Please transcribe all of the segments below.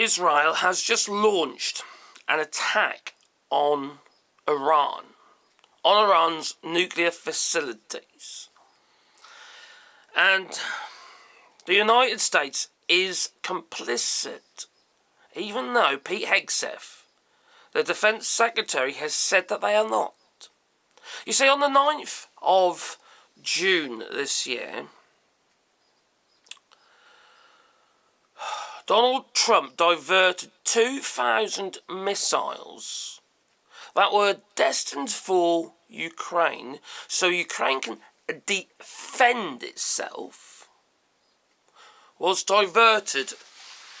Israel has just launched an attack on Iran's nuclear facilities. And the United States is complicit, even though Pete Hegseth, the Defense Secretary, has said that they are not. You see, on the 9th of June this year, Donald Trump diverted 2,000 missiles that were destined for Ukraine, so Ukraine can defend itself, was diverted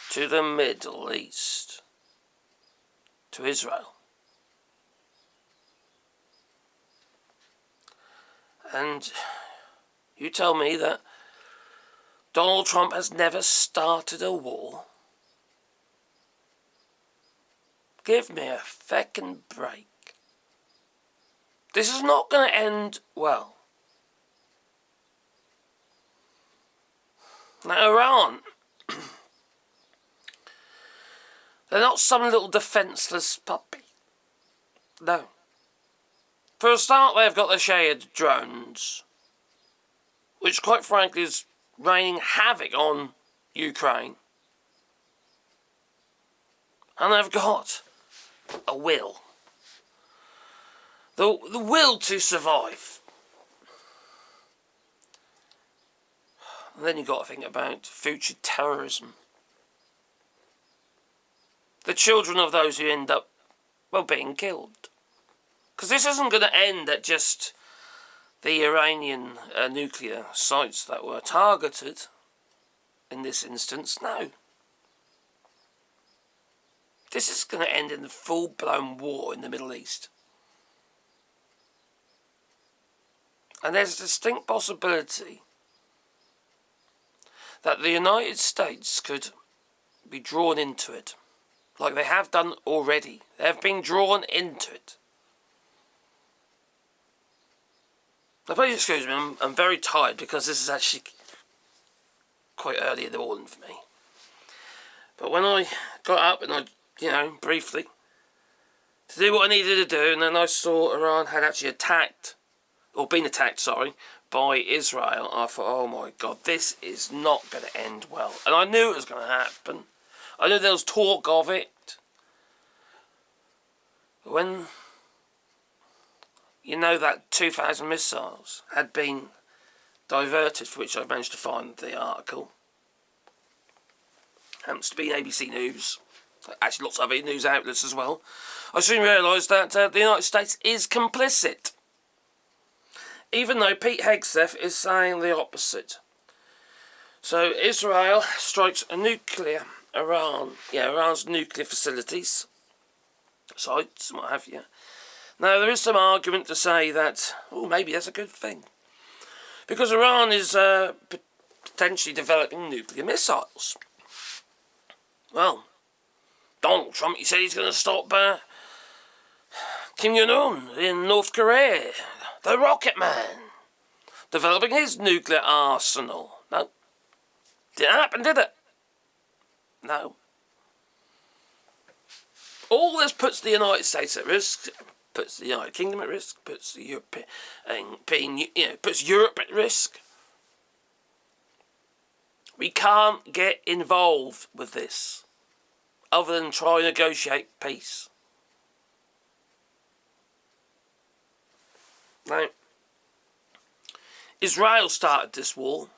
to the Middle East, to Israel. And you tell me that Donald Trump has never started a war? Give me a feckin' break. This is not going to end well. Now, Iran, they're not some little defenceless puppy. No. For a start, they've got the Shahed drones, which quite frankly is raining havoc on Ukraine. And they've got a will. The will to survive. And then you've got to think about future terrorism. The children of those who end up, well, being killed. Because this isn't going to end at just the Iranian nuclear sites that were targeted in this instance. No. This is going to end in a full-blown war in the Middle East. And there's a distinct possibility that the United States could be drawn into it, like they have done already. They have been drawn into it. Now, please excuse me, I'm very tired because this is actually quite early in the morning for me. But when I got up and I, briefly, to do what I needed to do, and then I saw Iran had actually been attacked, by Israel, I thought, oh my God, this is not going to end well. And I knew it was going to happen. I knew there was talk of it. When that 2,000 missiles had been diverted, for which I managed to find the article. Happens to be ABC News. Actually, lots of other news outlets as well. I soon realised that the United States is complicit. Even though Pete Hegseth is saying the opposite. So Israel strikes Iran's nuclear facilities, sites and what have you. Now, there is some argument to say that, maybe that's a good thing. Because Iran is potentially developing nuclear missiles. Well, Donald Trump, he said he's going to stop Kim Jong-un in North Korea, the Rocket Man, developing his nuclear arsenal. No. Didn't happen, did it? No. All this puts the United States at risk, puts the United Kingdom at risk, puts the puts Europe at risk. We can't get involved with this, other than try and negotiate peace. Now, Israel started this war,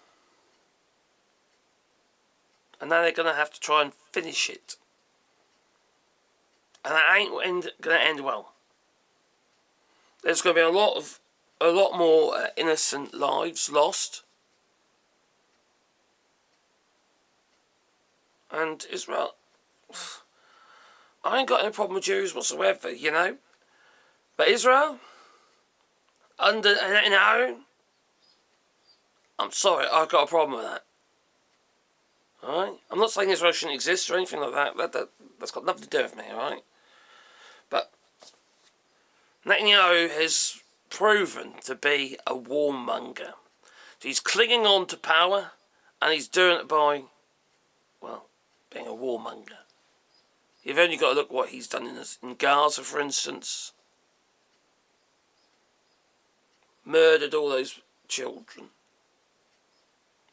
and now they're going to have to try and finish it. And that ain't going to end well. There's going to be a lot more innocent lives lost. And Israel, I ain't got any problem with Jews whatsoever, But Israel, under Netanyahu, I'm sorry, I've got a problem with that. Alright? I'm not saying Israel shouldn't exist or anything like that. That's got nothing to do with me, alright? But Netanyahu has proven to be a warmonger. He's clinging on to power, and he's doing it by, being a warmonger. You've only got to look what he's done in Gaza, for instance. Murdered all those children.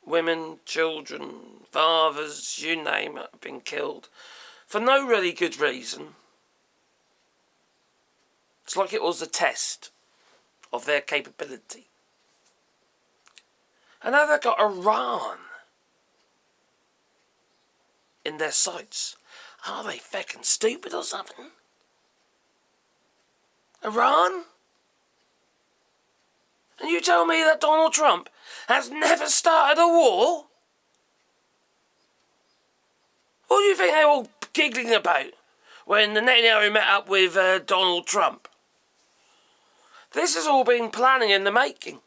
Women, children, fathers, you name it, have been killed. For no really good reason. It's like it was a test of their capability. And now they've got Iran in their sights. Are they feckin' stupid or something? Iran? And you tell me that Donald Trump has never started a war? What do you think they were all giggling about when Netanyahu met up with Donald Trump? This has all been planning in the making.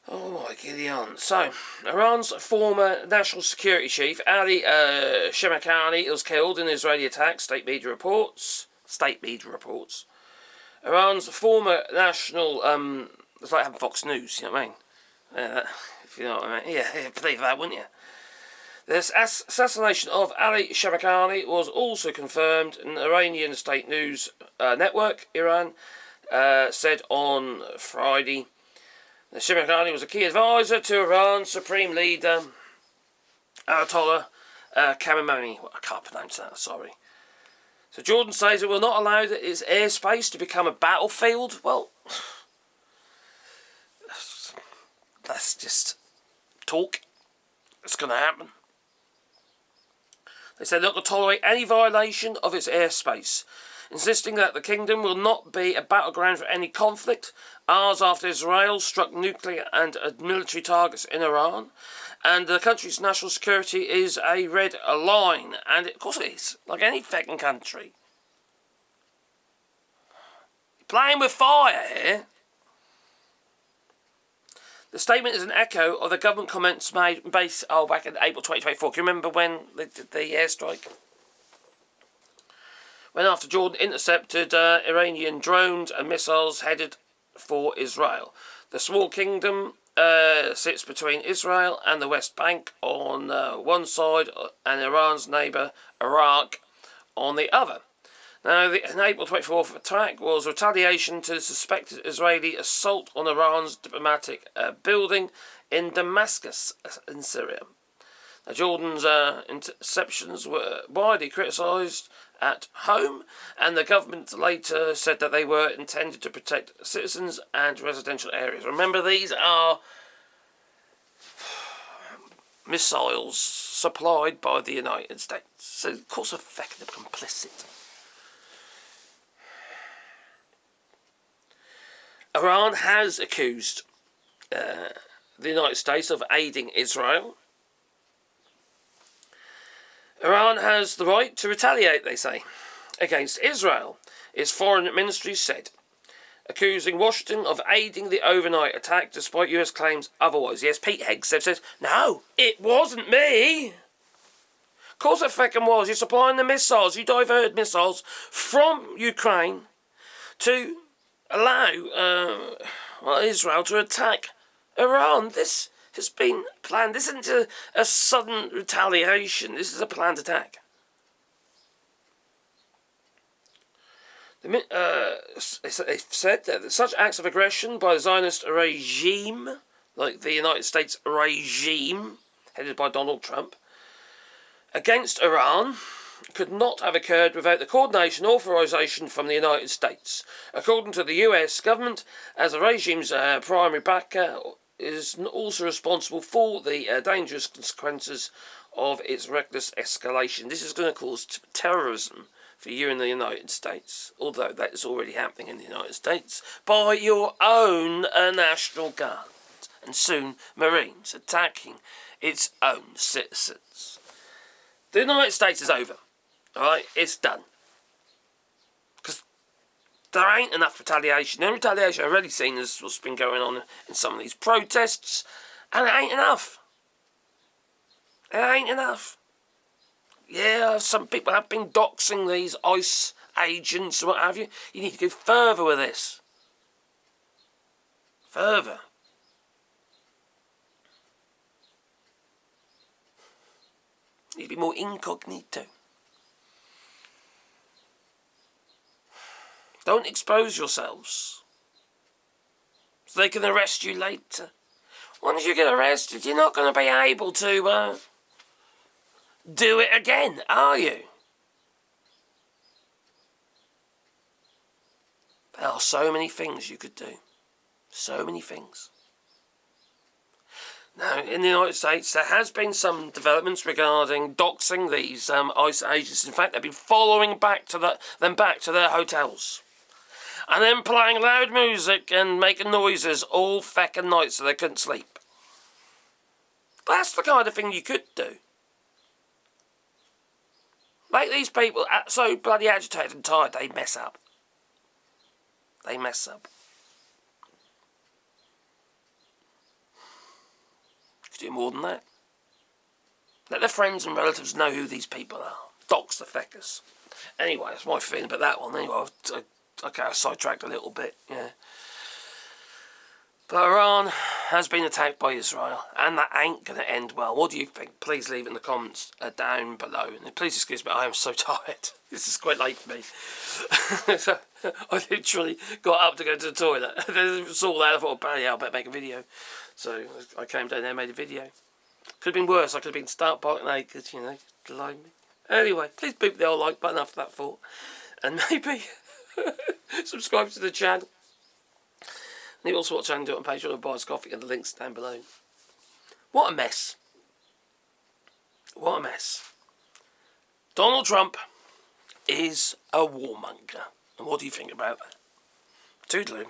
Oh my Gideon. So, Iran's former national security chief, Ali Shamakhani, was killed in an Israeli attack, state media reports. Iran's former national, it's like having Fox News, you know what I mean? If you know what I mean. Yeah, believe that, wouldn't you? This assassination of Ali Shamakhani was also confirmed in the Iranian state news network, Iran, said on Friday. Shamakhani was a key advisor to Iran's supreme leader, Ayatollah Khamenei. I can't pronounce that, sorry. So Jordan says it will not allow its airspace to become a battlefield. Well, that's just talk. It's going to happen. They said not to tolerate any violation of its airspace, insisting that the kingdom will not be a battleground for any conflict, hours after Israel struck nuclear and military targets in Iran. And the country's national security is a red line. And of course it is, like any fucking country. You're playing with fire here. The statement is an echo of the government comments made back in April 2024. Can you remember when they did the airstrike? When after Jordan intercepted Iranian drones and missiles headed for Israel. The small kingdom sits between Israel and the West Bank on one side and Iran's neighbour Iraq on the other. Now, the April 24th attack was retaliation to the suspected Israeli assault on Iran's diplomatic building in Damascus in Syria. Now, Jordan's interceptions were widely criticised at home, and the government later said that they were intended to protect citizens and residential areas. Remember, these are missiles supplied by the United States, so of course effectively complicit. Iran has accused the United States of aiding Israel. Iran has the right to retaliate, they say, against Israel, its foreign ministry said, accusing Washington of aiding the overnight attack despite US claims otherwise. Yes, Pete Hegseth says, no, it wasn't me. Of course it fucking was. You're supplying the missiles. You diverted missiles from Ukraine to allow Israel to attack Iran. This has been planned. This isn't a sudden retaliation. This is a planned attack. They said that such acts of aggression by the Zionist regime, like the United States regime, headed by Donald Trump, against Iran, could not have occurred without the coordination and authorization from the United States. According to the US government, as the regime's primary backer, is also responsible for the dangerous consequences of its reckless escalation. This is going to cause terrorism for you in the United States, although that is already happening in the United States, by your own National Guard, and soon Marines attacking its own citizens. The United States is over. Alright, it's done. Because there ain't enough retaliation. The retaliation I've already seen is what's been going on in some of these protests, and it ain't enough. It ain't enough. Yeah, some people have been doxing these ICE agents and what have you. You need to go further with this. further. Need to be more incognito. Don't expose yourselves, so they can arrest you later. Once you get arrested, you're not going to be able to do it again, are you? There are so many things you could do. So many things. Now, in the United States, there has been some developments regarding doxing these ICE agents. In fact, they've been following them back to their hotels. And then playing loud music and making noises all feckin' night so they couldn't sleep. That's the kind of thing you could do. Make these people so bloody agitated and tired they mess up. They mess up. Could do more than that. Let their friends and relatives know who these people are. Dox the feckers. Anyway, that's my feeling about that one. Anyway, I got sidetracked a little bit, yeah. But Iran has been attacked by Israel, and that ain't going to end well. What do you think? Please leave it in the comments down below. And please excuse me, I am so tired. This is quite late for me. So, I literally got up to go to the toilet. Saw that, I thought, bloody hell, I better make a video. So I came down there and made a video. Could have been worse. I could have been stark bark naked, you know, below me. Anyway, please boot the old like button after that thought. And maybe subscribe to the channel. And you also watch and do it on Patreon and buy us coffee, and the links down below. What a mess. What a mess. Donald Trump is a warmonger. And what do you think about that? Toodaloo.